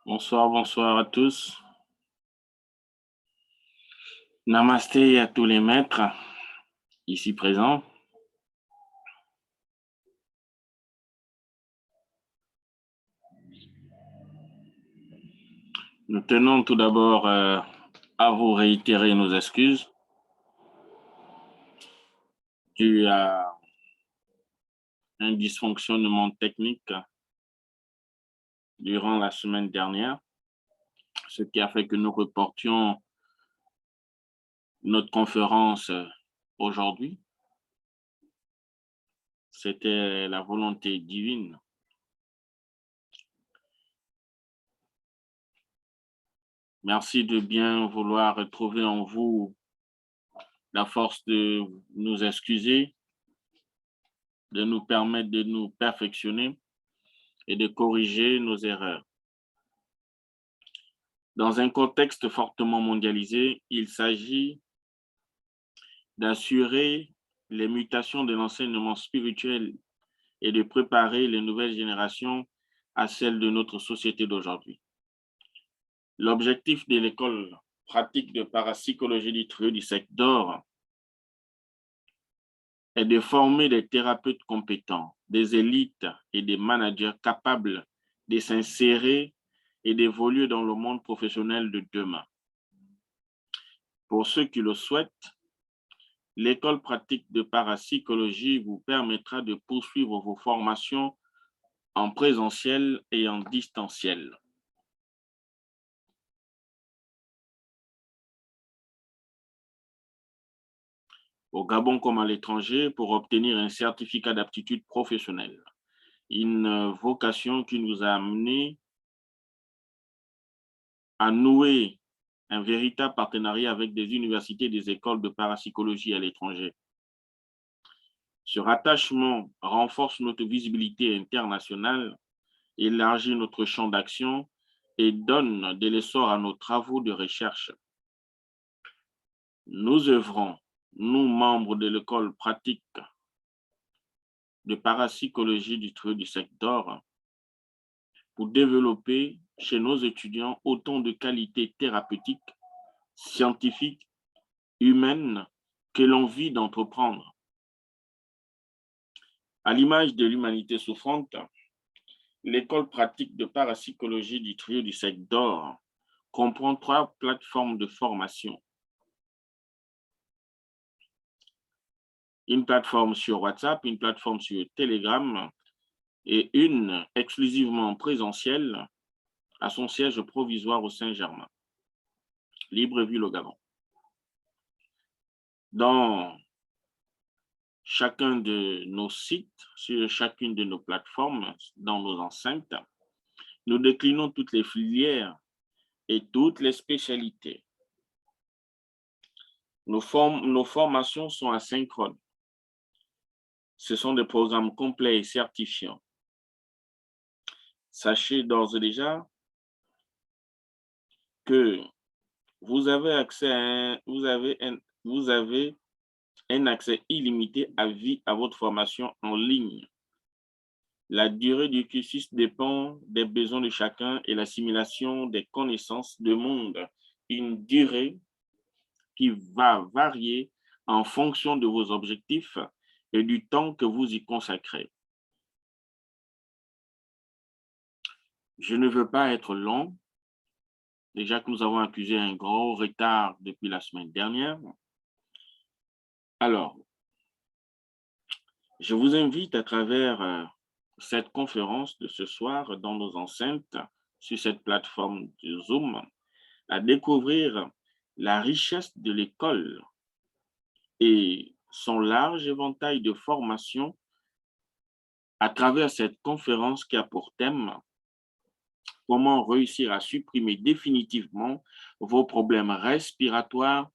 Bonsoir, bonsoir à tous. Namasté à tous les maîtres ici présents. Nous tenons tout d'abord à vous réitérer nos excuses dû à un dysfonctionnement technique durant la semaine dernière, ce qui a fait que nous reportions notre conférence aujourd'hui. C'était la volonté divine. Merci de bien vouloir retrouver en vous la force de nous excuser, de nous permettre de nous perfectionner et de corriger nos erreurs. Dans un contexte fortement mondialisé, il s'agit d'assurer les mutations de l'enseignement spirituel et de préparer les nouvelles générations à celles de notre société d'aujourd'hui. L'objectif de l'école pratique de parapsychologie du trio du secte d'or est de former des thérapeutes compétents, des élites et des managers capables de s'insérer et d'évoluer dans le monde professionnel de demain. Pour ceux qui le souhaitent, l'école pratique de parapsychologie vous permettra de poursuivre vos formations en présentiel et en distanciel. Au Gabon comme à l'étranger, pour obtenir un certificat d'aptitude professionnelle. Une vocation qui nous a amené à nouer un véritable partenariat avec des universités et des écoles de parapsychologie à l'étranger. Ce rattachement renforce notre visibilité internationale, élargit notre champ d'action et donne de l'essor à nos travaux de recherche. Nous œuvrons, nous, membres de l'école pratique de parapsychologie du trio du secte d'or, pour développer chez nos étudiants autant de qualités thérapeutiques, scientifiques, humaines que l'envie d'entreprendre. À l'image de l'humanité souffrante, l'école pratique de parapsychologie du trio du secte d'or comprend 3 plateformes de formation. Une plateforme sur WhatsApp, une plateforme sur Telegram et une exclusivement présentielle à son siège provisoire au Saint-Germain, Libreville au Gabon. Dans chacun de nos sites, sur chacune de nos plateformes, dans nos enceintes, nous déclinons toutes les filières et toutes les spécialités. Nos formations sont asynchrones. Ce sont des programmes complets et certifiants. Sachez d'ores et déjà que vous avez un accès illimité à vie à votre formation en ligne. La durée du cursus dépend des besoins de chacun et l'assimilation des connaissances demande une durée qui va varier en fonction de vos objectifs et du temps que vous y consacrez. Je ne veux pas être long, déjà que nous avons accusé un gros retard depuis la semaine dernière. Alors, je vous invite à travers cette conférence de ce soir dans nos enceintes, sur cette plateforme de Zoom, à découvrir la richesse de l'école et son large éventail de formations à travers cette conférence qui a pour thème « Comment réussir à supprimer définitivement vos problèmes respiratoires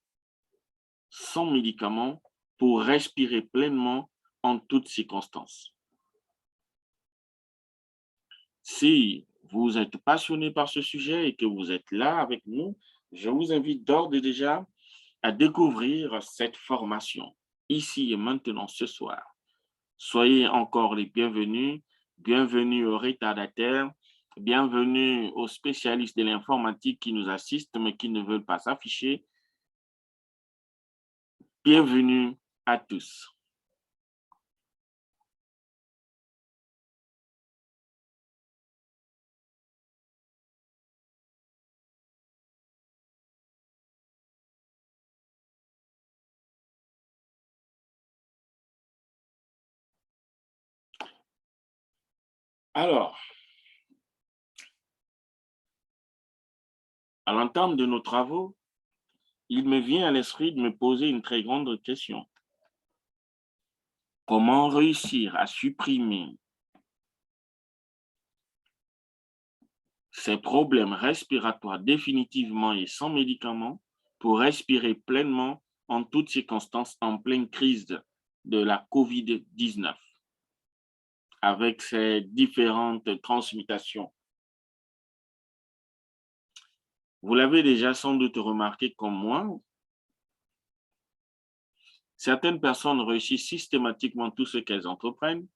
sans médicaments pour respirer pleinement en toutes circonstances ». Si vous êtes passionné par ce sujet et que vous êtes là avec nous, je vous invite d'ores et déjà à découvrir cette formation ici et maintenant ce soir. Soyez encore les bienvenus, bienvenue aux retardataires, Bienvenue aux spécialistes de l'informatique qui nous assistent mais qui ne veulent pas s'afficher. Bienvenue à tous. Alors, à l'entame de nos travaux, il me vient à l'esprit de me poser une très grande question. Comment réussir à supprimer ces problèmes respiratoires définitivement et sans médicaments pour respirer pleinement en toutes circonstances en pleine crise de la COVID-19 avec ses différentes transmutations. Vous l'avez déjà sans doute remarqué comme moi, certaines personnes réussissent systématiquement tout ce qu'elles entreprennent.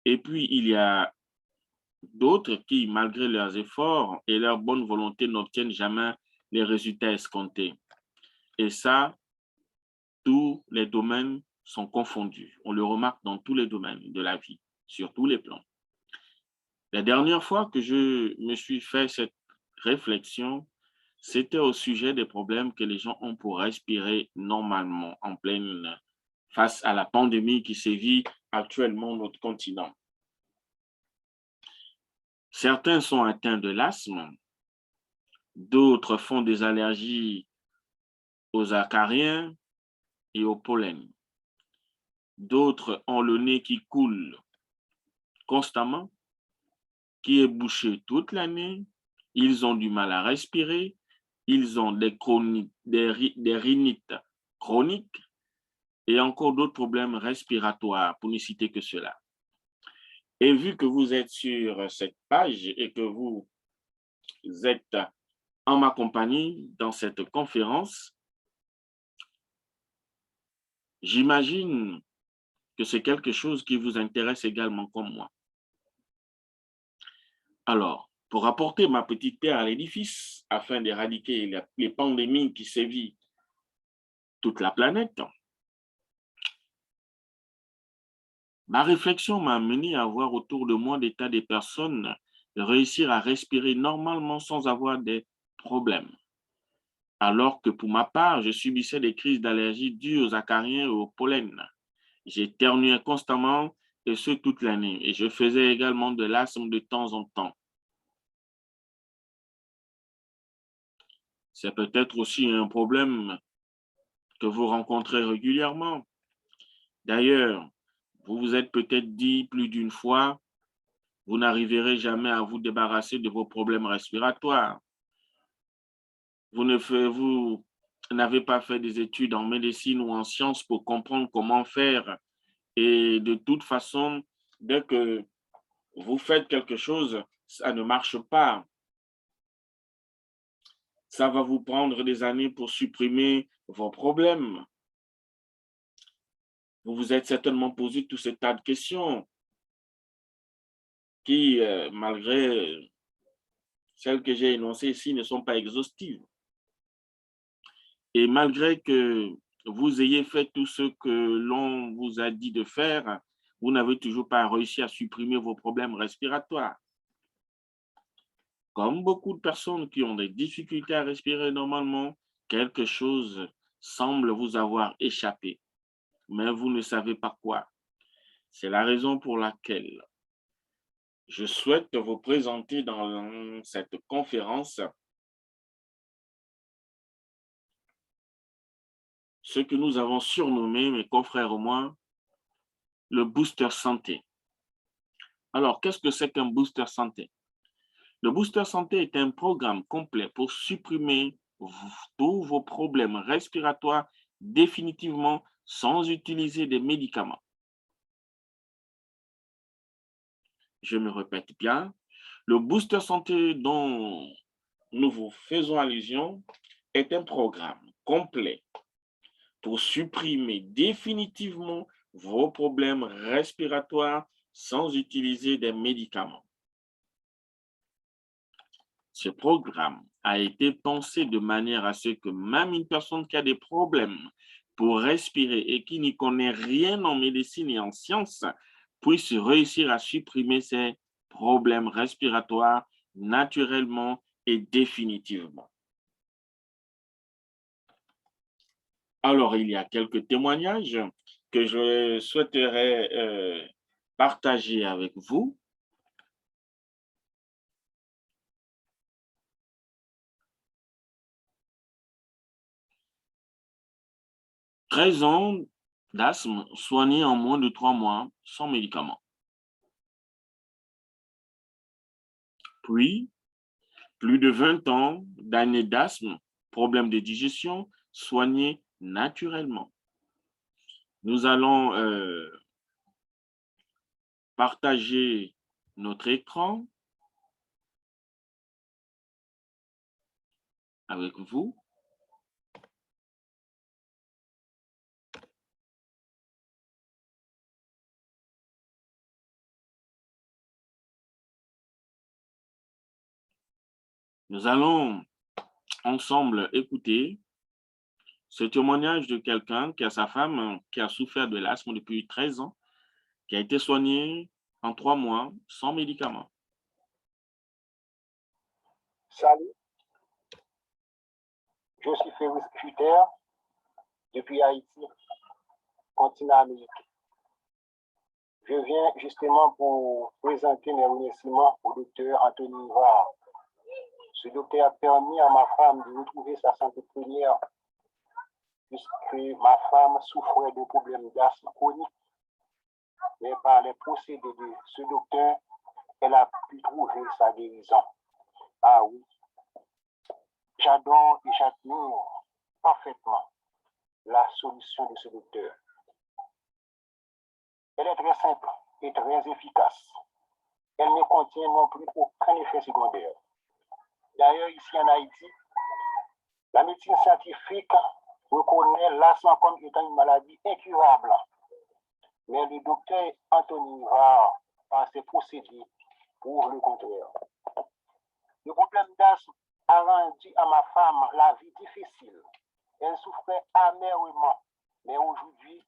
Et puis, il y a d'autres qui, malgré leurs efforts et leur bonne volonté, n'obtiennent jamais les résultats escomptés. Et ça, tous les domaines sont confondus. On le remarque dans tous les domaines de la vie, sur tous les plans. La dernière fois que je me suis fait cette réflexion, c'était au sujet des problèmes que les gens ont pour respirer normalement en pleine face à la pandémie qui sévit actuellement sur notre continent. Certains sont atteints de l'asthme, d'autres font des allergies aux acariens et au pollen. D'autres ont le nez qui coule constamment, qui est bouché toute l'année. Ils ont du mal à respirer. Ils ont des rhinites chroniques et encore d'autres problèmes respiratoires, pour ne citer que cela. Et vu que vous êtes sur cette page et que vous êtes en ma compagnie dans cette conférence, j'imagine que c'est quelque chose qui vous intéresse également comme moi. Alors, pour apporter ma petite pierre à l'édifice, afin d'éradiquer les pandémies qui sévissent toute la planète, ma réflexion m'a amené à voir autour de moi des tas de personnes réussir à respirer normalement sans avoir des problèmes. Alors que pour ma part, je subissais des crises d'allergie dues aux acariens et au pollen. J'éternuais constamment et ce toute l'année. Et je faisais également de l'asthme de temps en temps. C'est peut-être aussi un problème que vous rencontrez régulièrement. D'ailleurs, vous vous êtes peut-être dit plus d'une fois, vous n'arriverez jamais à vous débarrasser de vos problèmes respiratoires. Vous n'avez pas fait des études en médecine ou en sciences pour comprendre comment faire. Et de toute façon, dès que vous faites quelque chose, ça ne marche pas. Ça va vous prendre des années pour supprimer vos problèmes. Vous vous êtes certainement posé tout ce tas de questions qui, malgré celles que j'ai énoncées ici, ne sont pas exhaustives. Et malgré que vous ayez fait tout ce que l'on vous a dit de faire, vous n'avez toujours pas réussi à supprimer vos problèmes respiratoires. Comme beaucoup de personnes qui ont des difficultés à respirer normalement, quelque chose semble vous avoir échappé, mais vous ne savez pas quoi. C'est la raison pour laquelle je souhaite vous présenter dans cette conférence ce que nous avons surnommé, mes confrères et moi, le booster santé. Alors, qu'est-ce que c'est qu'un booster santé? Le booster santé est un programme complet pour supprimer tous vos problèmes respiratoires définitivement sans utiliser des médicaments. Je me répète bien, le booster santé dont nous vous faisons allusion est un programme complet pour supprimer définitivement vos problèmes respiratoires sans utiliser des médicaments. Ce programme a été pensé de manière à ce que même une personne qui a des problèmes pour respirer et qui n'y connaît rien en médecine et en sciences puisse réussir à supprimer ses problèmes respiratoires naturellement et définitivement. Alors, il y a quelques témoignages que je souhaiterais partager avec vous. « 13 ans d'asthme soigné en moins de 3 mois sans médicaments. Puis, plus de 20 ans d'années d'asthme, problème de digestion, soigné naturellement. » Nous allons partager notre écran avec vous. Nous allons ensemble écouter ce témoignage de quelqu'un qui a sa femme qui a souffert de l'asthme depuis 13 ans, qui a été soignée en 3 mois sans médicaments. Salut, je suis Félix Cutter depuis Haïti, continent américain. Je viens justement pour présenter mes remerciements au docteur Anthony Var. Ce docteur a permis à ma femme de retrouver sa santé première puisque ma femme souffrait de problèmes d'asthme chronique. Mais par les procédés de ce docteur, elle a pu trouver sa guérison. Ah oui, j'adore et j'admire parfaitement la solution de ce docteur. Elle est très simple et très efficace. Elle ne contient non plus aucun effet secondaire. D'ailleurs, ici en Haïti, la médecine scientifique reconnaît l'asthme comme étant une maladie incurable. Mais le docteur Anthony Var par ses procédés pour le contraire. Le problème d'asthme a rendu à ma femme la vie difficile. Elle souffrait amèrement, mais aujourd'hui,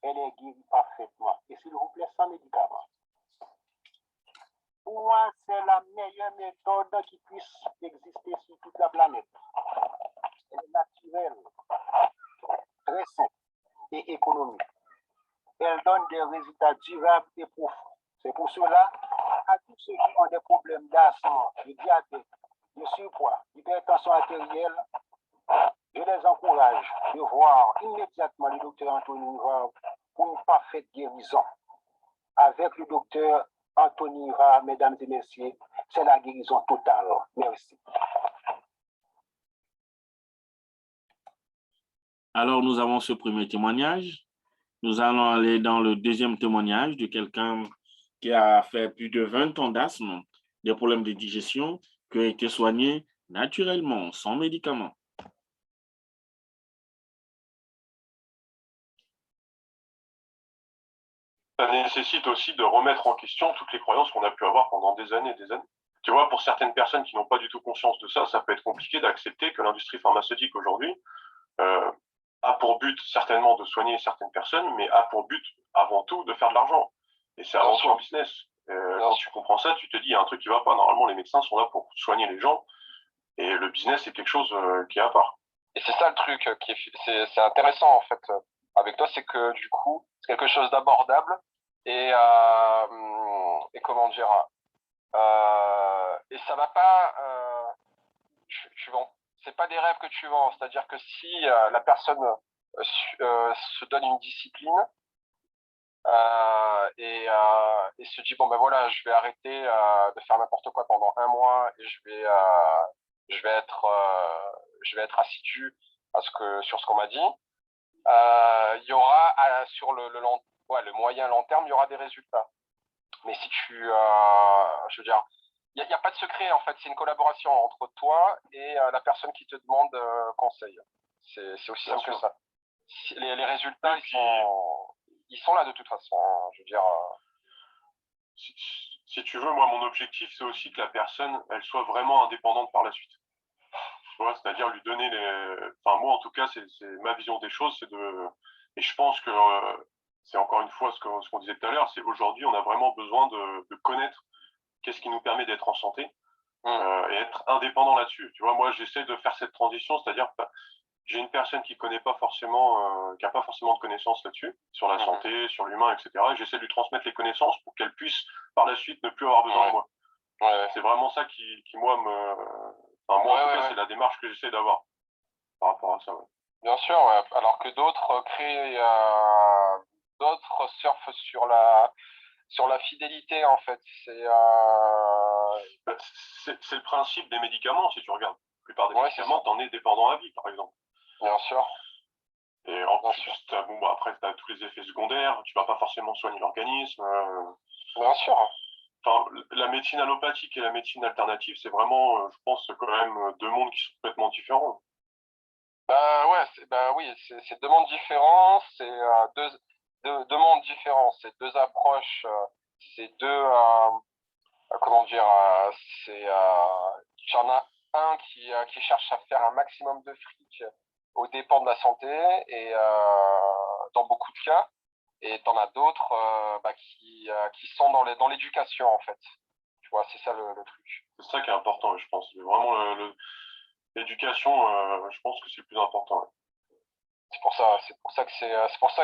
elle est guérie parfaitement. Et s'il vous plaît, sans médicaments. Pour moi, c'est la meilleure méthode qui puisse exister sur toute la planète. Elle est naturelle, très simple et économique. Elle donne des résultats durables et profonds. C'est pour cela, à tous ceux qui ont des problèmes d'asthme, de diabète, de surpoids, d'hypertension artérielle, je les encourage de voir immédiatement le docteur Anthony Var pour une parfaite guérison. Avec le docteur Anthony Var, mesdames et messieurs, c'est la guérison totale. Merci. Alors, nous avons ce premier témoignage. Nous allons aller dans le deuxième témoignage de quelqu'un qui a fait plus de 20 ans d'asthme, des problèmes de digestion, qui a été soigné naturellement, sans médicaments. Ça nécessite aussi de remettre en question toutes les croyances qu'on a pu avoir pendant des années et des années. Tu vois, pour certaines personnes qui n'ont pas du tout conscience de ça, ça peut être compliqué d'accepter que l'industrie pharmaceutique aujourd'hui a pour but certainement de soigner certaines personnes, mais a pour but avant tout de faire de l'argent. Et c'est avant tout un business. Quand tu comprends ça, tu te dis, il y a un truc qui ne va pas. Normalement, les médecins sont là pour soigner les gens, et le business, c'est quelque chose qui est à part. Et c'est ça le truc c'est intéressant en fait avec toi, c'est que du coup, c'est quelque chose d'abordable et comment dire, et ça va pas, c'est pas des rêves que tu vends, c'est-à-dire que si la personne se donne une discipline et se dit bon ben voilà, je vais arrêter de faire n'importe quoi pendant un mois et je vais être assidu sur ce qu'on m'a dit. Il y aura sur le moyen long terme, il y aura des résultats. Mais si je veux dire, il n'y a pas de secret en fait, c'est une collaboration entre toi et la personne qui te demande conseil. C'est aussi simple que ça. Les résultats, ils sont là de toute façon. Je veux dire. si tu veux, moi, mon objectif, c'est aussi que la personne, elle soit vraiment indépendante par la suite. Tu vois, c'est-à-dire lui donner les... Enfin, moi, en tout cas, c'est ma vision des choses, c'est de... Et je pense que c'est encore une fois ce qu'on disait tout à l'heure, c'est aujourd'hui, on a vraiment besoin de connaître qu'est-ce qui nous permet d'être en santé et être indépendant là-dessus. Tu vois, moi, j'essaie de faire cette transition, c'est-à-dire que j'ai une personne qui connaît pas forcément, qui a pas forcément de connaissances là-dessus, sur la santé, sur l'humain, etc. Et j'essaie de lui transmettre les connaissances pour qu'elle puisse, par la suite, ne plus avoir besoin de moi. C'est vraiment ça qui moi, me... Enfin, moi, en tout cas, c'est la démarche que j'essaie d'avoir par rapport à ça. Bien sûr, alors que d'autres créent, d'autres surfent sur la fidélité, en fait. C'est le principe des médicaments, si tu regardes. La plupart des médicaments, t'en es dépendant à vie, par exemple. Bien sûr. Et en plus, bon, bah, après, tu as tous les effets secondaires, tu vas pas forcément soigner l'organisme. Bien sûr. Enfin, la médecine allopathique et la médecine alternative, c'est vraiment, je pense, quand même deux mondes qui sont complètement différents. Oui, c'est deux mondes différents, c'est deux mondes différents, c'est deux approches, c'est deux, comment dire, j'en ai un qui cherche à faire un maximum de fric aux dépens de la santé, et dans beaucoup de cas, et t'en as d'autres qui sont dans l'éducation, en fait. Tu vois, c'est ça le truc. C'est ça qui est important, je pense. Vraiment, l'éducation, je pense que c'est le plus important. Ouais. C'est pour ça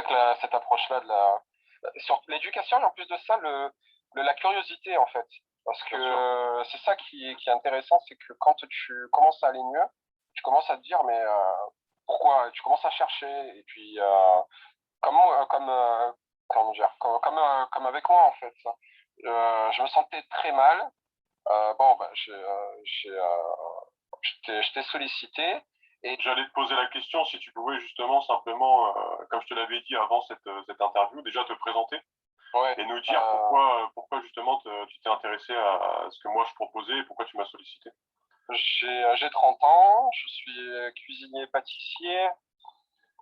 que cette approche-là sur l'éducation, et en plus de ça, la curiosité, en fait. Parce que c'est ça qui est intéressant, c'est que quand tu commences à aller mieux, tu commences à te dire, mais pourquoi? Tu commences à chercher, et puis comme avec moi, en fait. Je me sentais très mal. Je t'ai sollicité. Et j'allais te poser la question si tu pouvais justement simplement, comme je te l'avais dit avant cette interview, déjà te présenter et nous dire pourquoi justement tu t'es intéressé à ce que moi je proposais et pourquoi tu m'as sollicité. J'ai 30 ans, je suis cuisinier pâtissier.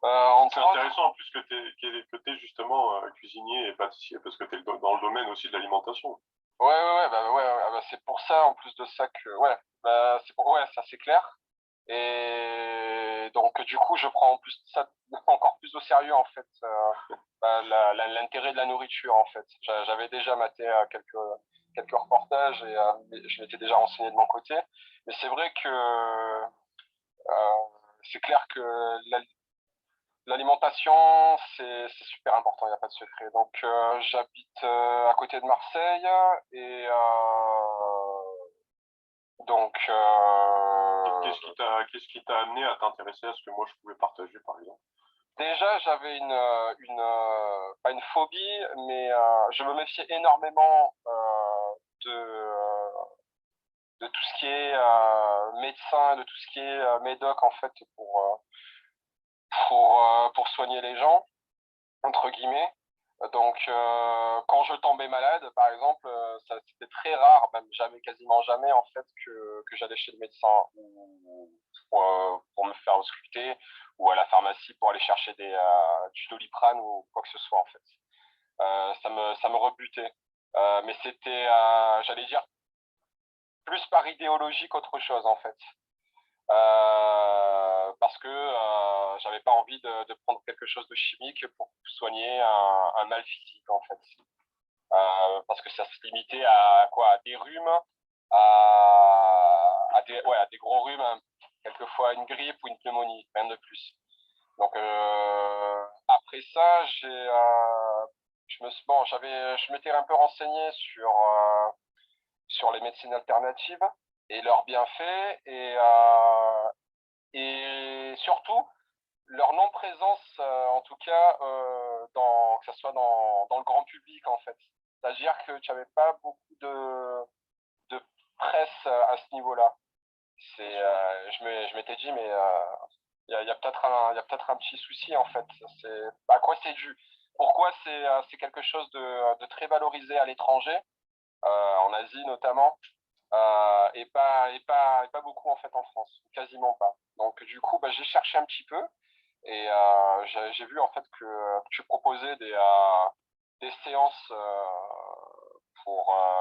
C'est intéressant en plus que tu es justement cuisinier et pâtissier parce que tu es dans le domaine aussi de l'alimentation. C'est pour ça, en plus de ça, que ça c'est clair. Et donc du coup, je prends en plus ça encore plus au sérieux, en fait, l'intérêt de la nourriture, en fait. J'avais déjà maté quelques reportages, et je m'étais déjà renseigné de mon côté. Mais c'est vrai que c'est clair que l'alimentation, c'est super important, il n'y a pas de secret. Donc, j'habite à côté de Marseille, et donc... Qu'est-ce qui t'a amené à t'intéresser à ce que moi je pouvais partager, par exemple? Déjà, j'avais pas une phobie, mais je me méfiais énormément de tout ce qui est médecin, de tout ce qui est médoc, en fait, pour soigner les gens, entre guillemets. Donc, quand je tombais malade, par exemple, c'était très rare, même jamais, quasiment jamais, en fait, que j'allais chez le médecin pour me faire ausculter, ou à la pharmacie pour aller chercher du Doliprane ou quoi que ce soit, en fait. Ça me rebutait. Mais c'était, j'allais dire, plus par idéologie qu'autre chose, en fait. Parce que j'avais pas envie de prendre quelque chose de chimique pour soigner un mal physique, en fait. Parce que ça se limitait à quoi? À des rhumes, à des gros rhumes, hein, quelquefois une grippe ou une pneumonie, rien de plus. Donc après ça, je m'étais un peu renseigné sur les médecines alternatives et leurs bienfaits, et surtout leur non-présence, en tout cas, que ce soit dans le grand public, en fait. C'est-à-dire que tu n'avais pas beaucoup de presse à ce niveau-là. Je m'étais dit, mais il y a peut-être un petit souci, en fait. À quoi c'est dû? Pourquoi c'est quelque chose de très valorisé à l'étranger, en Asie notamment, et pas beaucoup, en fait, en France, quasiment pas. Donc du coup, j'ai cherché un petit peu, et j'ai vu, en fait, que tu proposais des séances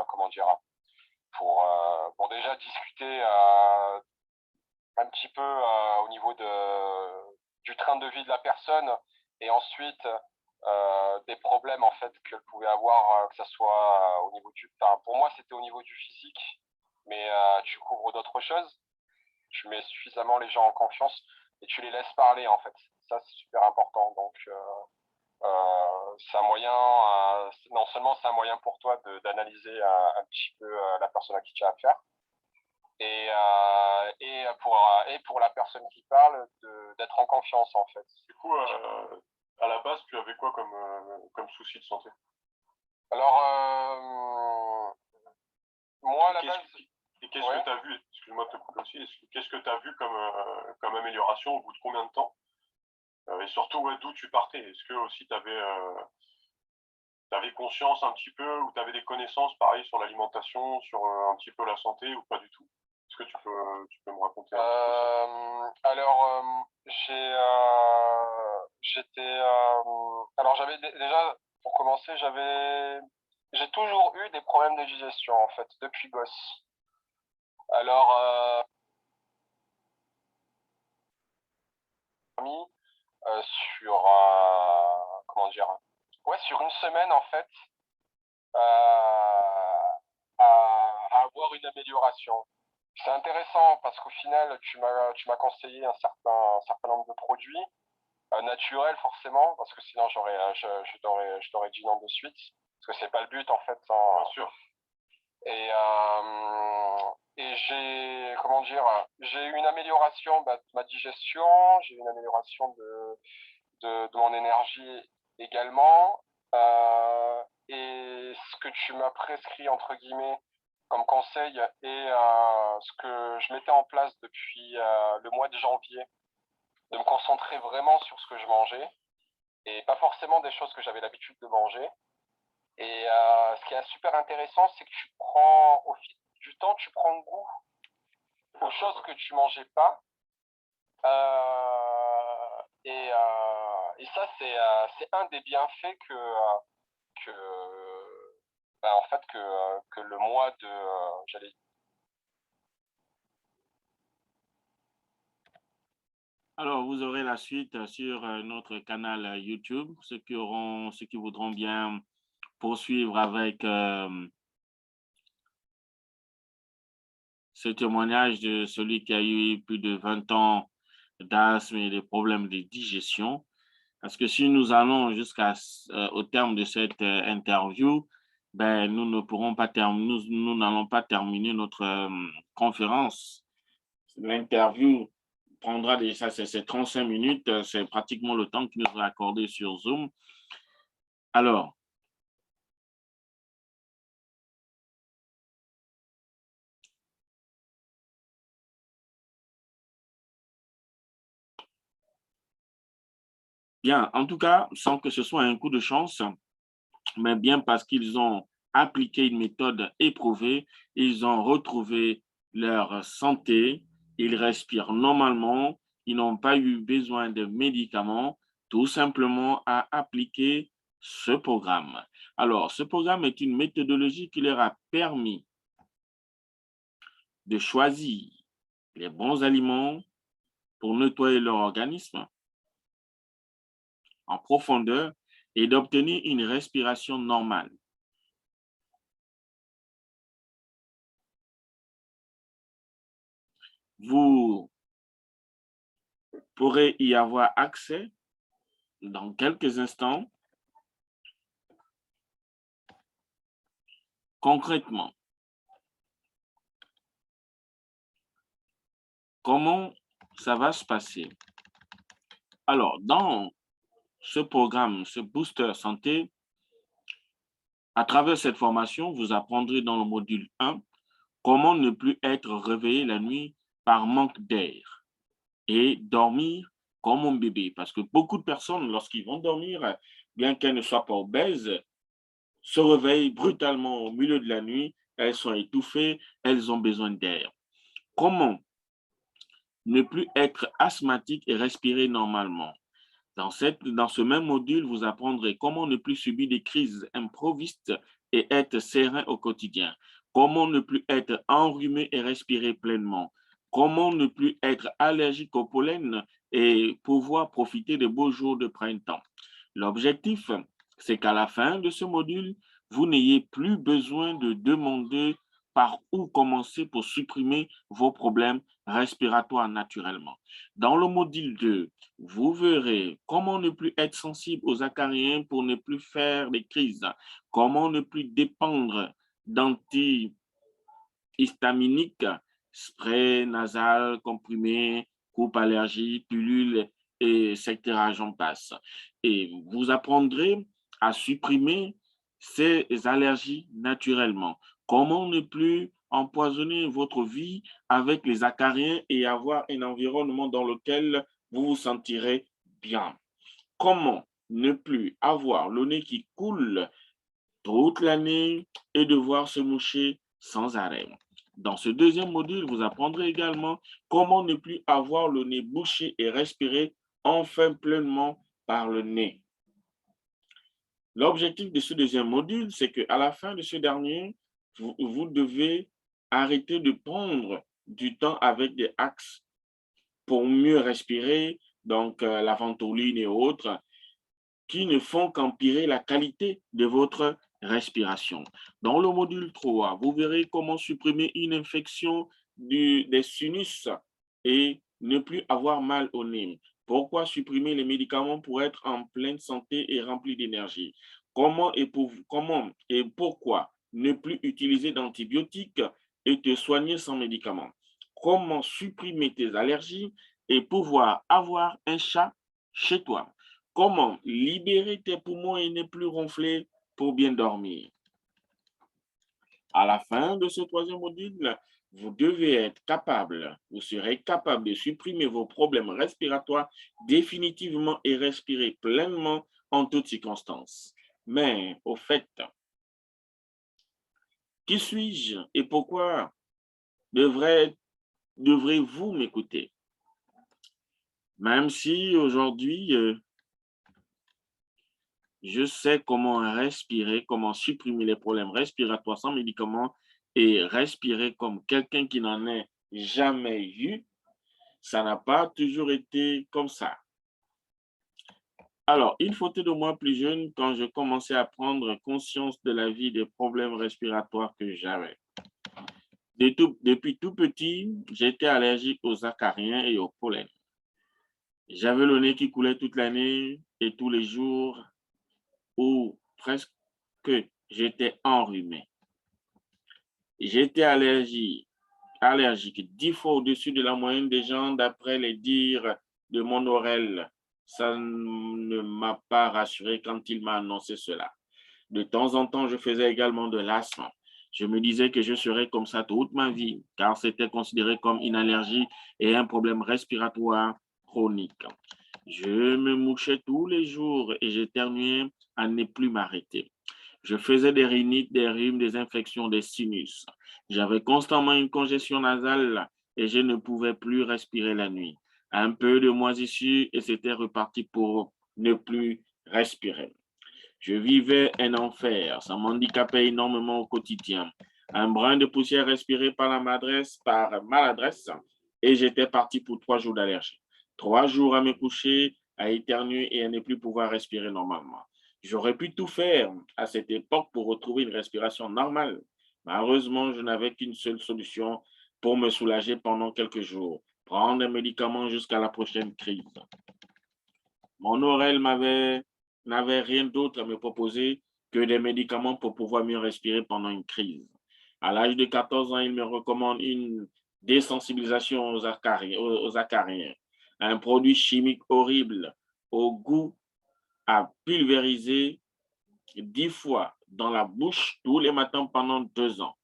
comment dire, pour déjà discuter un petit peu au niveau du train de vie de la personne et ensuite des problèmes en fait qu'elle pouvait avoir, que ce soit au niveau pour moi c'était au niveau du physique, mais tu couvres d'autres choses, tu mets suffisamment les gens en confiance et tu les laisses parler en fait. Ça c'est super important. Donc c'est un moyen, non seulement c'est un moyen pour toi d'analyser un petit peu la personne à qui tu as affaire, et pour la personne qui parle d'être en confiance en fait. Du coup, à la base, tu avais quoi comme souci de santé? Alors, moi, à la base... Et qu'est-ce que tu as vu, excuse-moi de te couper aussi, qu'est-ce que tu as vu comme amélioration au bout de combien de temps? Et surtout, d'où tu partais? Est-ce que aussi tu avais conscience un petit peu, ou tu avais des connaissances pareil sur l'alimentation, sur un petit peu la santé, ou pas du tout? Est-ce que tu peux me raconter un petit peu ça? Alors, alors j'avais déjà, pour commencer, j'ai toujours eu des problèmes de digestion en fait, depuis gosse. Alors, sur, comment dire, ouais, sur une semaine en fait, à avoir une amélioration. C'est intéressant parce qu'au final, tu m'as conseillé un certain nombre de produits naturels forcément, parce que sinon je t'aurais dit non de suite, parce que c'est pas le but en fait. Bien sûr. Et j'ai, comment dire, j'ai eu une amélioration de ma digestion, j'ai eu une amélioration de mon énergie également. Et ce que tu m'as prescrit, entre guillemets, comme conseil, et ce que je mettais en place depuis le mois de janvier, de me concentrer vraiment sur ce que je mangeais, et pas forcément des choses que j'avais l'habitude de manger. Et ce qui est super intéressant, c'est que tu prends, au fil du temps, tu prends goût aux choses que tu mangeais pas. Et ça, c'est un des bienfaits en fait, que le mois de, j'allais... Alors, vous aurez la suite sur notre canal YouTube. Ceux qui voudront bien poursuivre avec ce témoignage de celui qui a eu plus de 20 ans d'asthme et des problèmes de digestion. Parce que si nous allons au terme de cette interview, ben, nous n'allons pas terminer notre conférence. L'interview prendra déjà c'est 35 minutes, c'est pratiquement le temps qui nous est accordé sur Zoom. Alors, bien, en tout cas, sans que ce soit un coup de chance, mais bien parce qu'ils ont appliqué une méthode éprouvée, ils ont retrouvé leur santé, ils respirent normalement, ils n'ont pas eu besoin de médicaments, tout simplement à appliquer ce programme. Alors, ce programme est une méthodologie qui leur a permis de choisir les bons aliments pour nettoyer leur organisme en profondeur et d'obtenir une respiration normale. Vous pourrez y avoir accès dans quelques instants. Concrètement, comment ça va se passer? Alors, dans ce programme, ce booster santé, à travers cette formation, vous apprendrez dans le module 1 comment ne plus être réveillé la nuit par manque d'air et dormir comme un bébé. Parce que beaucoup de personnes, lorsqu'ils vont dormir, bien qu'elles ne soient pas obèses, se réveillent brutalement au milieu de la nuit, elles sont étouffées, elles ont besoin d'air. Comment ne plus être asthmatique et respirer normalement? Dans ce même module, vous apprendrez comment ne plus subir des crises improvistes et être serein au quotidien? Comment ne plus être enrhumé et respirer pleinement? Comment ne plus être allergique au pollen et pouvoir profiter des beaux jours de printemps? L'objectif, c'est qu'à la fin de ce module, vous n'ayez plus besoin de demander par où commencer pour supprimer vos problèmes respiratoires naturellement. Dans le module 2, vous verrez comment ne plus être sensible aux acariens pour ne plus faire des crises, comment ne plus dépendre d'antihistaminiques, spray nasal, comprimé, coupe allergie, pilule, etc. J'en passe. Et vous apprendrez à supprimer ces allergies naturellement. Comment ne plus empoisonner votre vie avec les acariens et avoir un environnement dans lequel vous vous sentirez bien. Comment ne plus avoir le nez qui coule toute l'année et devoir se moucher sans arrêt. Dans ce deuxième module, vous apprendrez également comment ne plus avoir le nez bouché et respirer enfin pleinement par le nez. L'objectif de ce deuxième module, c'est qu'à la fin de ce dernier, vous devez arrêter de prendre du temps avec des axes pour mieux respirer, donc la ventoline et autres, qui ne font qu'empirer la qualité de votre respiration. Dans le module 3, vous verrez comment supprimer une infection des sinus et ne plus avoir mal au nez. Pourquoi supprimer les médicaments pour être en pleine santé et rempli d'énergie? Comment et pourquoi ne plus utiliser d'antibiotiques et te soigner sans médicaments? Comment supprimer tes allergies et pouvoir avoir un chat chez toi? Comment libérer tes poumons et ne plus ronfler pour bien dormir? À la fin de ce troisième module, vous devez être capable, vous serez capable de supprimer vos problèmes respiratoires définitivement et respirer pleinement en toutes circonstances. Mais au fait, qui suis-je et pourquoi devrez-vous m'écouter? Même si aujourd'hui, je sais comment respirer, comment supprimer les problèmes respiratoires sans médicaments et respirer comme quelqu'un qui n'en a jamais eu. Ça n'a pas toujours été comme ça. Alors, il faut de moi plus jeune quand je commençais à prendre conscience de la vie des problèmes respiratoires que j'avais. Depuis tout petit, j'étais allergique aux acariens et au pollen. J'avais le nez qui coulait toute l'année et tous les jours, ou presque, j'étais enrhumé. J'étais allergique 10 fois au-dessus de la moyenne des gens d'après les dires de mon Aurel. Ça ne m'a pas rassuré quand il m'a annoncé cela. De temps en temps, je faisais également de l'asthme. Je me disais que je serais comme ça toute ma vie, car c'était considéré comme une allergie et un problème respiratoire chronique. Je me mouchais tous les jours et j'éternuais à ne plus m'arrêter. Je faisais des rhinites, des rhumes, des infections des sinus. J'avais constamment une congestion nasale et je ne pouvais plus respirer la nuit. Un peu de moisissure et c'était reparti pour ne plus respirer. Je vivais un enfer, ça m'handicapait énormément au quotidien. Un brin de poussière respiré par maladresse et j'étais parti pour 3 jours d'allergie. 3 jours à me coucher, à éternuer et à ne plus pouvoir respirer normalement. J'aurais pu tout faire à cette époque pour retrouver une respiration normale. Malheureusement, je n'avais qu'une seule solution pour me soulager pendant quelques jours. Prendre un médicament jusqu'à la prochaine crise. Mon oreille n'avait rien d'autre à me proposer que des médicaments pour pouvoir mieux respirer pendant une crise. À l'âge de 14 ans, il me recommande une désensibilisation aux acariens, un produit chimique horrible au goût à pulvériser 10 fois dans la bouche tous les matins pendant 2 ans.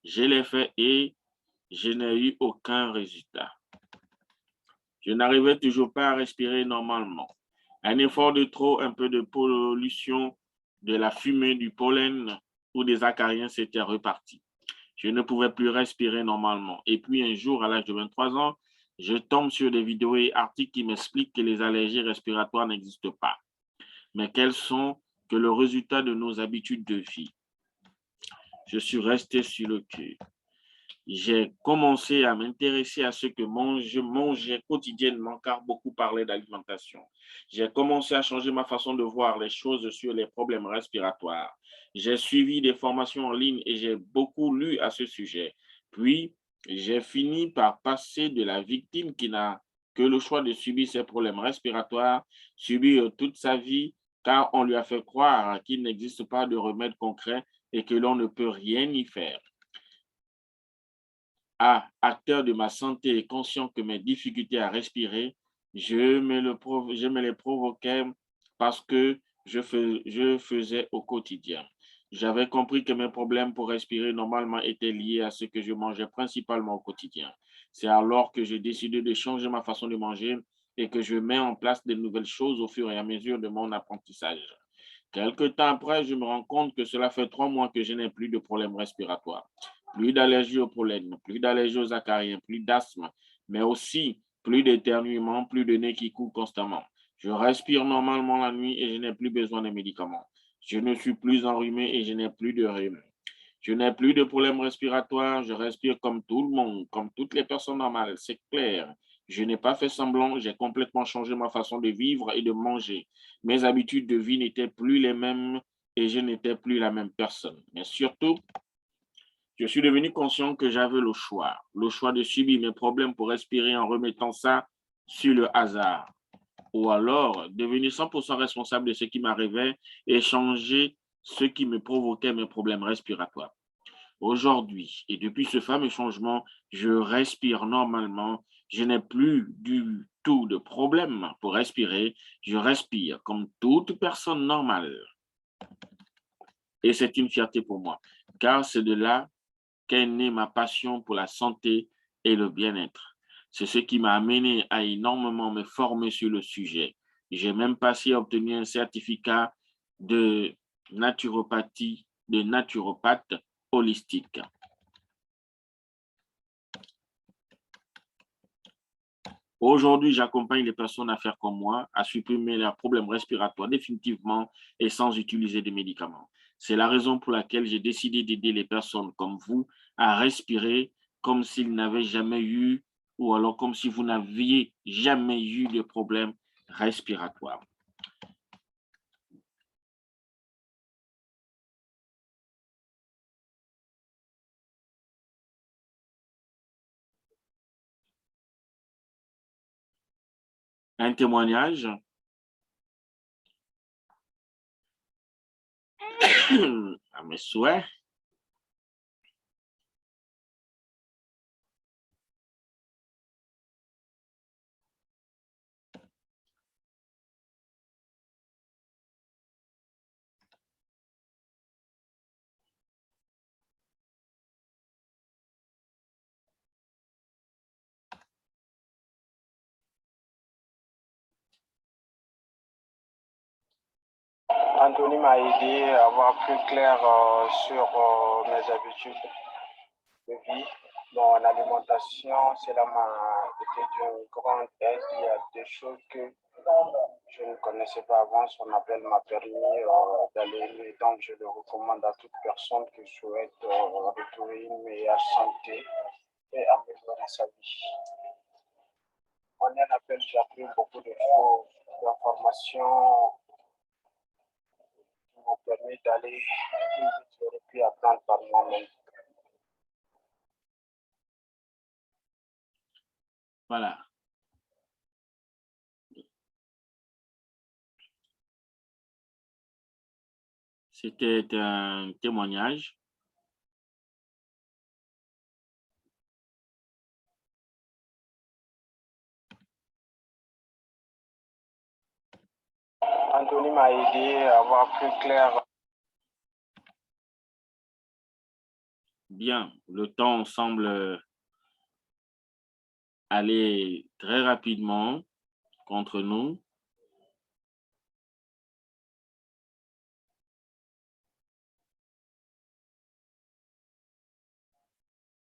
Je l'ai fait et je n'ai eu aucun résultat. Je n'arrivais toujours pas à respirer normalement. Un effort de trop, un peu de pollution, de la fumée, du pollen ou des acariens, c'était reparti. Je ne pouvais plus respirer normalement. Et puis un jour, à l'âge de 23 ans, je tombe sur des vidéos et articles qui m'expliquent que les allergies respiratoires n'existent pas, mais qu'elles sont que le résultat de nos habitudes de vie. je suis resté sur le cul. J'ai commencé à m'intéresser à ce que je mangeais quotidiennement, car beaucoup parlaient d'alimentation. J'ai commencé à changer ma façon de voir les choses sur les problèmes respiratoires. J'ai suivi des formations en ligne et j'ai beaucoup lu à ce sujet. Puis, j'ai fini par passer de la victime qui n'a que le choix de subir ses problèmes respiratoires, subir toute sa vie, car on lui a fait croire qu'il n'existe pas de remède concret et que l'on ne peut rien y faire. Acteur de ma santé et conscient que mes difficultés à respirer, je me les provoquais parce que je faisais au quotidien. J'avais compris que mes problèmes pour respirer normalement étaient liés à ce que je mangeais principalement au quotidien. C'est alors que j'ai décidé de changer ma façon de manger et que je mets en place de nouvelles choses au fur et à mesure de mon apprentissage. Quelque temps après, je me rends compte que cela fait 3 mois que je n'ai plus de problèmes respiratoires, plus d'allergie au pollen, plus d'allergie aux acariens, plus d'asthme, mais aussi plus d'éternuement, plus de nez qui coule constamment. Je respire normalement la nuit et je n'ai plus besoin de médicaments. Je ne suis plus enrhumé et je n'ai plus de rhume. Je n'ai plus de problèmes respiratoires, je respire comme tout le monde, comme toutes les personnes normales, c'est clair. Je n'ai pas fait semblant, j'ai complètement changé ma façon de vivre et de manger. Mes habitudes de vie n'étaient plus les mêmes et je n'étais plus la même personne. Mais surtout, je suis devenu conscient que j'avais le choix de subir mes problèmes pour respirer en remettant ça sur le hasard, ou alors devenir 100% responsable de ce qui m'arrivait et changer ce qui me provoquait mes problèmes respiratoires. Aujourd'hui, et depuis ce fameux changement, je respire normalement. Je n'ai plus du tout de problème pour respirer. Je respire comme toute personne normale. Et c'est une fierté pour moi, car c'est de là qu'est née ma passion pour la santé et le bien-être. C'est ce qui m'a amené à énormément me former sur le sujet. J'ai même passé à obtenir un certificat de naturopathie, de naturopathe holistique. Aujourd'hui, j'accompagne les personnes à faire comme moi, à supprimer leurs problèmes respiratoires définitivement et sans utiliser des médicaments. C'est la raison pour laquelle j'ai décidé d'aider les personnes comme vous à respirer comme s'ils n'avaient jamais eu, ou alors comme si vous n'aviez jamais eu de problème respiratoire. Un témoignage à mes souhaits. Anthony m'a aidé à avoir plus clair sur mes habitudes de vie. Bon, l'alimentation, cela m'a été d'une grande aide. Il y a des choses que je ne connaissais pas avant. Son appel m'a permis d'aller mieux. Donc, je le recommande à toute personne qui souhaite retrouver une meilleure santé et améliorer sa vie. En un appel, j'ai appris beaucoup de choses, d'informations qui m'ont permis d'aller plus vite. J'aurais pu apprendre par moi-même. Voilà. C'était un témoignage. Anthony m'a aidé à avoir plus clair. Bien, le temps semble aller très rapidement contre nous.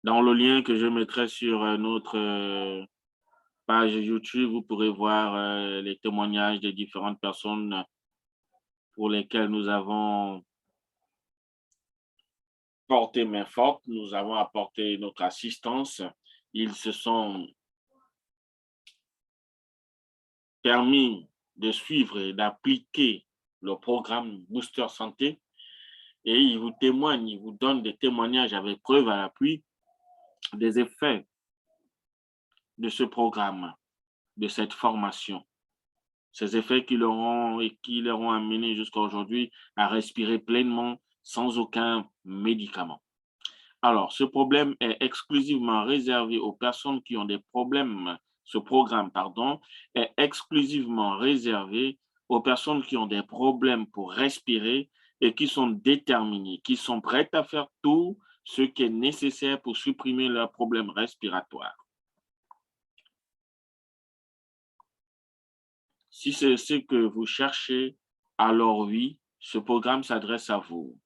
Dans le lien que je mettrai sur notre page YouTube, vous pourrez voir les témoignages des différentes personnes pour lesquelles nous avons porté main forte, nous avons apporté notre assistance. Ils se sont permis de suivre et d'appliquer le programme Booster Santé et ils vous témoignent, ils vous donnent des témoignages avec preuve à l'appui des effets de ce programme, de cette formation. Ces effets qui leur ont amené jusqu'à aujourd'hui à respirer pleinement sans aucun médicament. Alors, ce problème est exclusivement réservé aux personnes qui ont des problèmes. Ce programme, pardon, est exclusivement réservé aux personnes qui ont des problèmes pour respirer et qui sont déterminées, qui sont prêtes à faire tout ce qui est nécessaire pour supprimer leurs problèmes respiratoires. Si c'est ce que vous cherchez, alors oui, ce programme s'adresse à vous.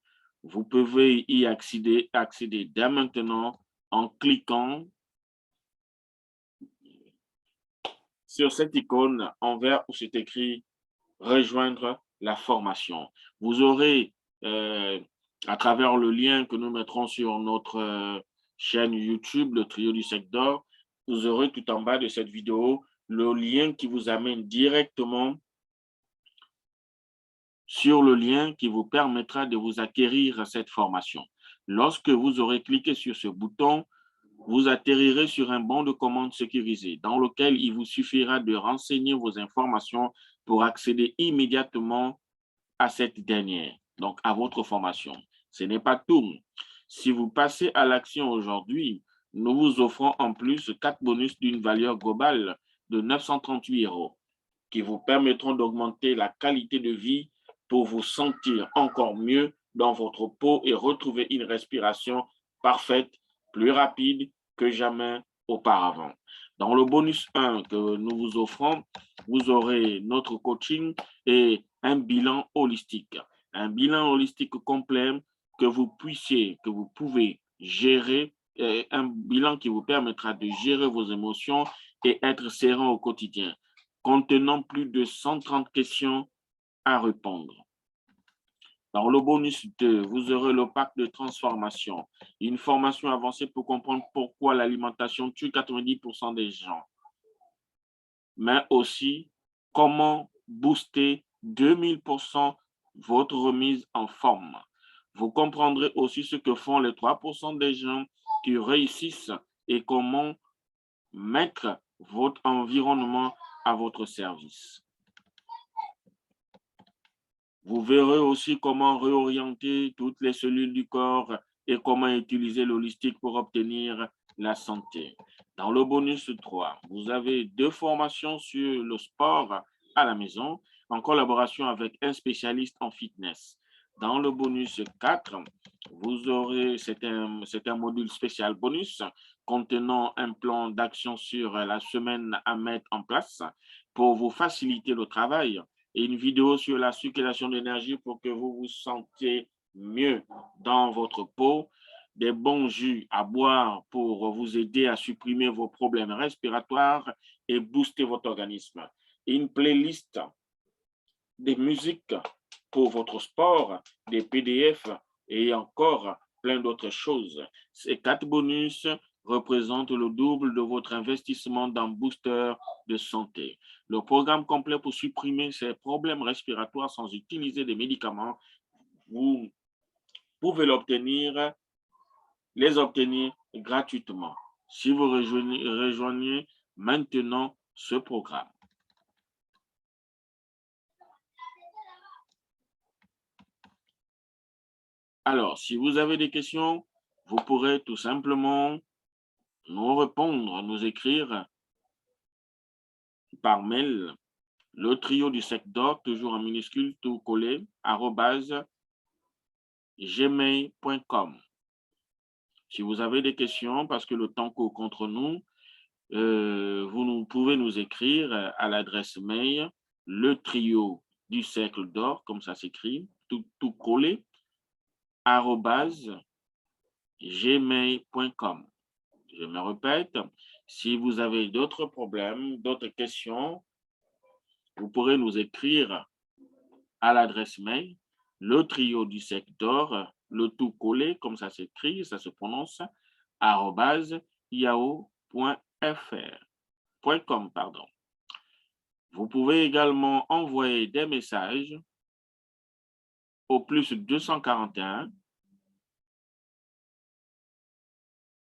Vous pouvez y accéder dès maintenant en cliquant sur cette icône en vert où c'est écrit « Rejoindre la formation ». Vous aurez, à travers le lien que nous mettrons sur notre chaîne YouTube, le Trio du Sec d'Or, vous aurez tout en bas de cette vidéo le lien qui vous amène directement sur le lien qui vous permettra de vous acquérir cette formation. Lorsque vous aurez cliqué sur ce bouton, vous atterrirez sur un bon de commande sécurisé dans lequel il vous suffira de renseigner vos informations pour accéder immédiatement à cette dernière, donc à votre formation. Ce n'est pas tout. Si vous passez à l'action aujourd'hui, nous vous offrons en plus 4 bonus d'une valeur globale de 938 € qui vous permettront d'augmenter la qualité de vie pour vous sentir encore mieux dans votre peau et retrouver une respiration parfaite, plus rapide que jamais auparavant. Dans le bonus 1 que nous vous offrons, vous aurez notre coaching et un bilan holistique. Un bilan holistique complet que vous pouvez gérer, un bilan qui vous permettra de gérer vos émotions et être serein au quotidien, contenant plus de 130 questions à répondre. Dans le bonus 2, vous aurez le pack de transformation, une formation avancée pour comprendre pourquoi l'alimentation tue 90% des gens, mais aussi comment booster 2000% votre remise en forme. Vous comprendrez aussi ce que font les 3% des gens qui réussissent et comment mettre votre environnement à votre service. Vous verrez aussi comment réorienter toutes les cellules du corps et comment utiliser l'holistique pour obtenir la santé. Dans le bonus 3, vous avez 2 formations sur le sport à la maison en collaboration avec un spécialiste en fitness. Dans le bonus 4, vous aurez, c'est un module spécial bonus contenant un plan d'action sur la semaine à mettre en place pour vous faciliter le travail et une vidéo sur la circulation d'énergie pour que vous vous sentiez mieux dans votre peau, des bons jus à boire pour vous aider à supprimer vos problèmes respiratoires et booster votre organisme, une playlist des musiques pour votre sport, des PDF et encore plein d'autres choses. Ces 4 bonus représentent le double de votre investissement dans Booster de santé. Le programme complet pour supprimer ces problèmes respiratoires sans utiliser des médicaments, vous pouvez les obtenir gratuitement si vous rejoignez maintenant ce programme. Alors, si vous avez des questions, vous pourrez tout simplement nous répondre, nous écrire par mail le trio du sec d'or, toujours en minuscule, tout collé, @gmail.com. Si vous avez des questions, parce que le temps court contre nous, vous pouvez nous écrire à l'adresse mail le trio du cercle d'or, comme ça s'écrit, tout collé, @gmail.com. Je me répète, si vous avez d'autres problèmes, d'autres questions, vous pourrez nous écrire à l'adresse mail le trio du sec d'or le tout collé, comme ça s'écrit, ça se prononce, @yahoo.com, pardon. Vous pouvez également envoyer des messages au plus 241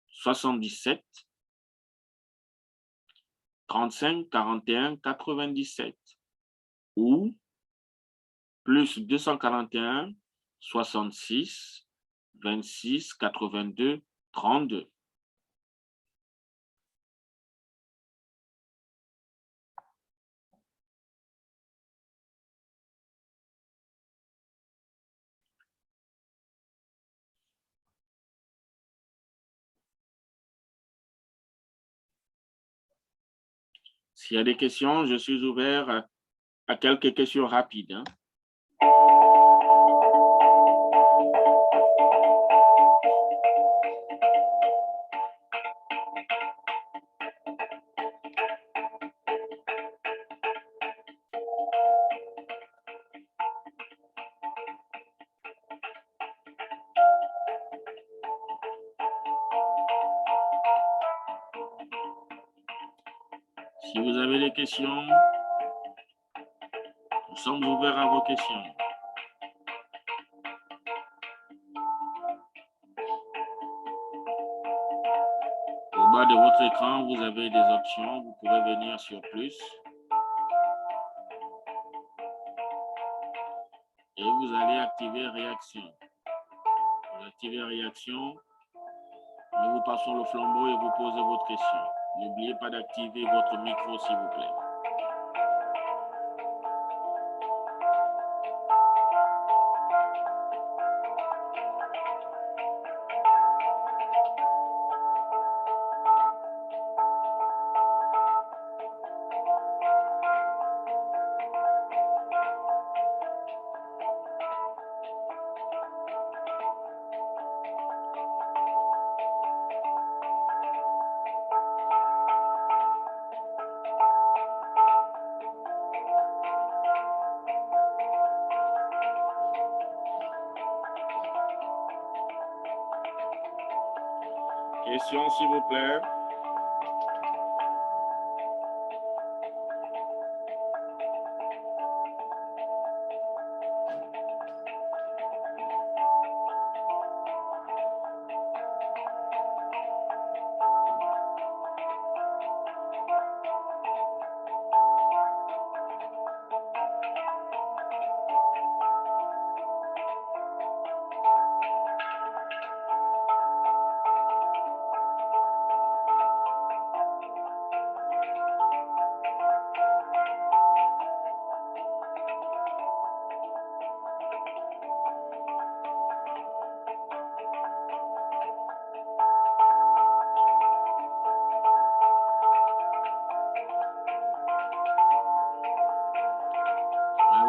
77 35 41 97 ou plus 241 66 26 82 32. S'il y a des questions, je suis ouvert à quelques questions rapides. Si vous avez des questions, nous sommes ouverts à vos questions. Au bas de votre écran, vous avez des options. Vous pouvez venir sur plus. Et vous allez activer réaction. Vous activez réaction. Nous vous passons le flambeau et vous posez votre question. N'oubliez pas d'activer votre micro, s'il vous plaît. Question, s'il vous plaît.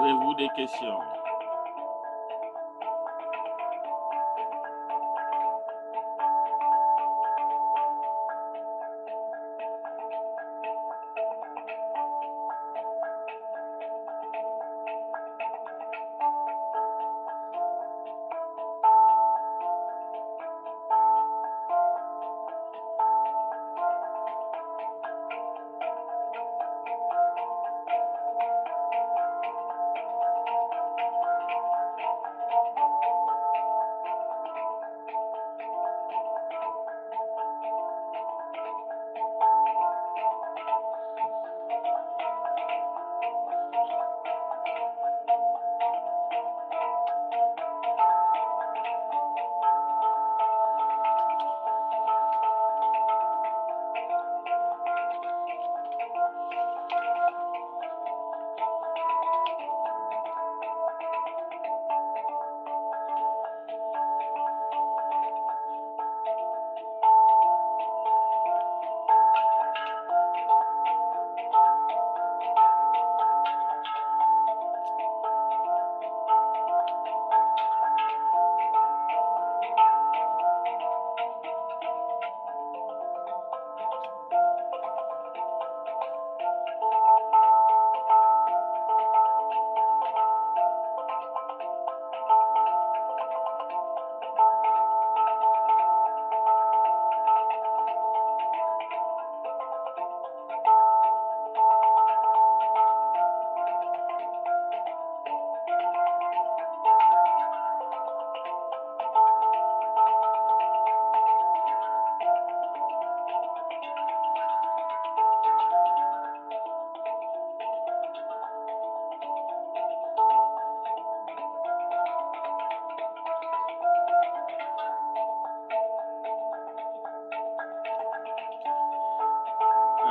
Avez-vous des questions?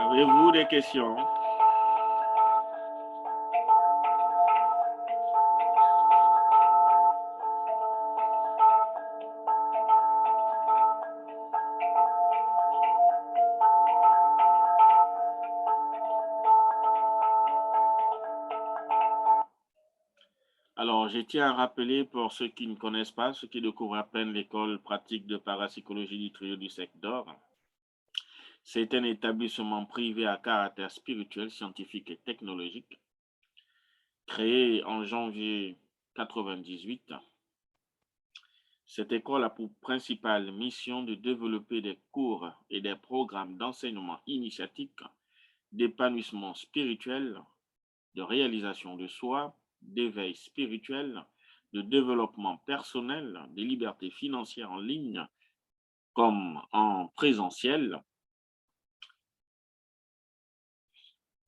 Avez-vous des questions? Alors, je tiens à rappeler pour ceux qui ne connaissent pas, ceux qui découvrent à peine l'école pratique de parapsychologie du trio du Sec d'Or. C'est un établissement privé à caractère spirituel, scientifique et technologique, créé en janvier 1998. Cette école a pour principale mission de développer des cours et des programmes d'enseignement initiatique, d'épanouissement spirituel, de réalisation de soi, d'éveil spirituel, de développement personnel, de liberté financière en ligne comme en présentiel,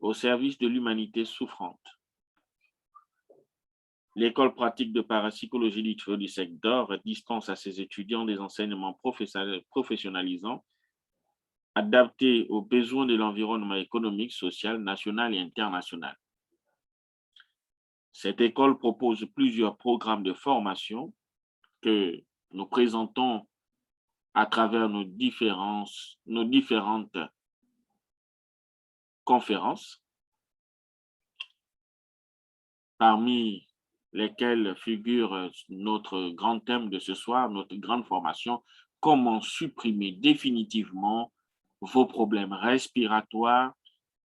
au service de l'humanité souffrante. L'école pratique de parapsychologie du trio du Sec d'Or dispense à ses étudiants des enseignements professionnalisants adaptés aux besoins de l'environnement économique, social, national et international. Cette école propose plusieurs programmes de formation que nous présentons à travers nos différentes conférences, parmi lesquelles figure notre grand thème de ce soir, notre grande formation, comment supprimer définitivement vos problèmes respiratoires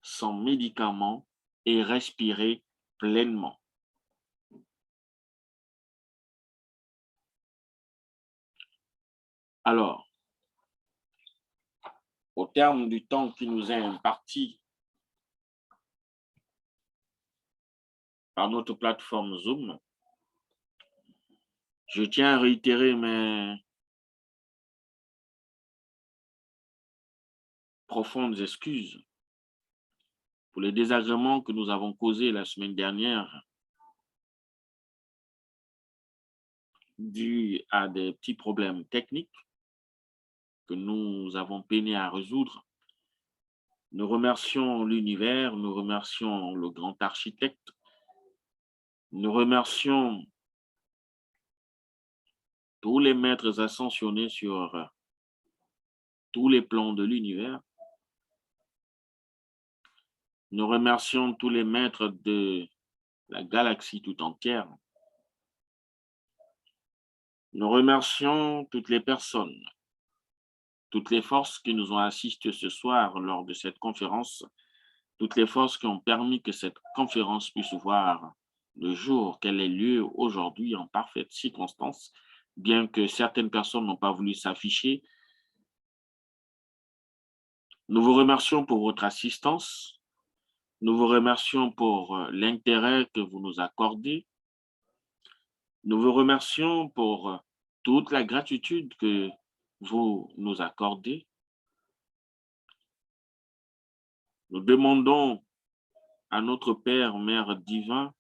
sans médicaments et respirer pleinement. Alors, au terme du temps qui nous est imparti par notre plateforme Zoom, je tiens à réitérer mes profondes excuses pour les désagréments que nous avons causés la semaine dernière dus à des petits problèmes techniques que nous avons peiné à résoudre. Nous remercions l'univers, nous remercions le grand architecte, nous remercions tous les maîtres ascensionnés sur tous les plans de l'univers. Nous remercions tous les maîtres de la galaxie tout entière. Nous remercions toutes les personnes, toutes les forces qui nous ont assistés ce soir lors de cette conférence, toutes les forces qui ont permis que cette conférence puisse voir le jour qu'elle ait lieu aujourd'hui en parfaite circonstance, bien que certaines personnes n'ont pas voulu s'afficher. Nous vous remercions pour votre assistance. Nous vous remercions pour l'intérêt que vous nous accordez. Nous vous remercions pour toute la gratitude que vous nous accordez. Nous demandons à notre Père, Mère divin,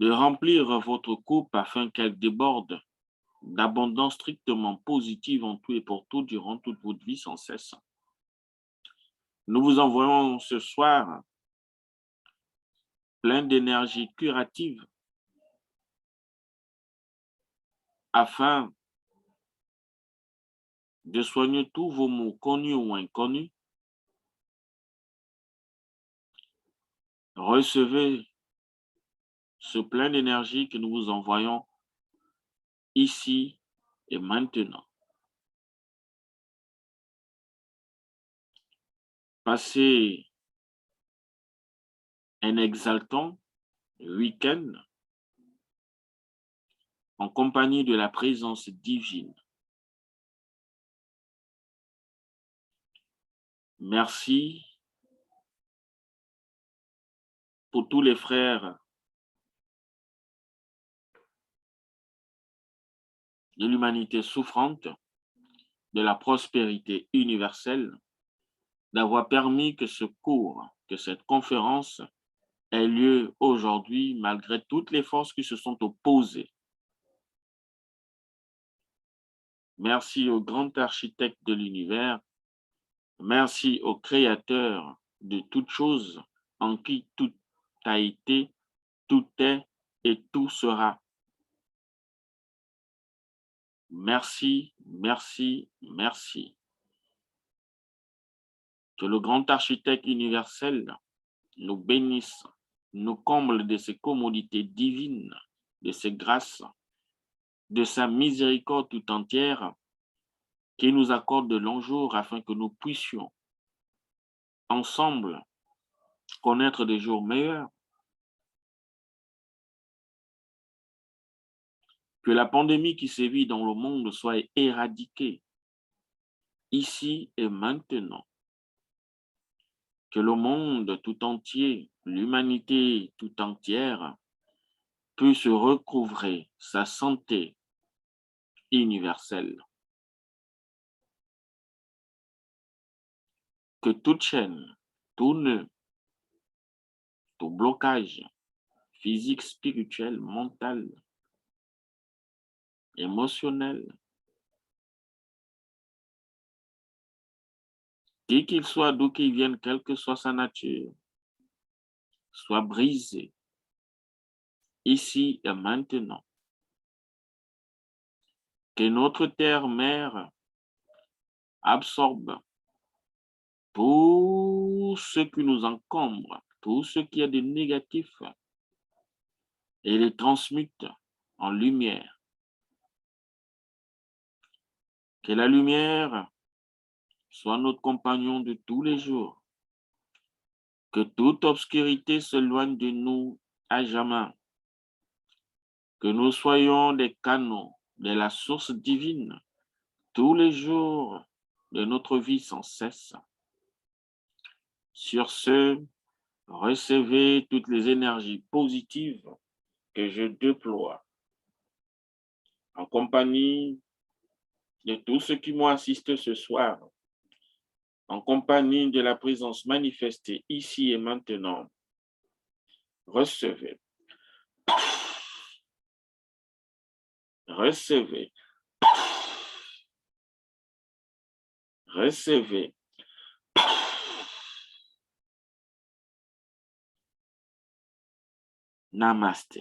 de remplir votre coupe afin qu'elle déborde d'abondance strictement positive en tout et pour tout durant toute votre vie sans cesse. Nous vous envoyons ce soir plein d'énergie curative afin de soigner tous vos maux connus ou inconnus. Recevez ce plein d'énergie que nous vous envoyons ici et maintenant. Passez un exaltant week-end en compagnie de la présence divine. Merci pour tous les frères de l'humanité souffrante, de la prospérité universelle, d'avoir permis que ce cours, que cette conférence ait lieu aujourd'hui malgré toutes les forces qui se sont opposées. Merci au grand architecte de l'univers. Merci au créateur de toutes choses en qui tout a été, tout est et tout sera. Merci, merci, merci. Que le grand architecte universel nous bénisse, nous comble de ses commodités divines, de ses grâces, de sa miséricorde tout entière, qui nous accorde de longs jours afin que nous puissions ensemble connaître des jours meilleurs. Que la pandémie qui sévit dans le monde soit éradiquée, ici et maintenant. Que le monde tout entier, l'humanité tout entière, puisse recouvrer sa santé universelle. Que toute chaîne, tout nœud, tout blocage physique, spirituel, mental, émotionnel, qui qu'il soit, d'où qu'il vienne, quelle que soit sa nature, soit brisé ici et maintenant. Que notre terre-mère absorbe tout ce qui nous encombre, tout ce qui est de négatif, et les transmute en lumière. Que la lumière soit notre compagnon de tous les jours. Que toute obscurité s'éloigne de nous à jamais. Que nous soyons des canaux de la source divine tous les jours de notre vie sans cesse. Sur ce, recevez toutes les énergies positives que je déploie en compagnie de tous ceux qui m'ont assisté ce soir, en compagnie de la présence manifestée ici et maintenant. Recevez. Recevez. Recevez. Namaste.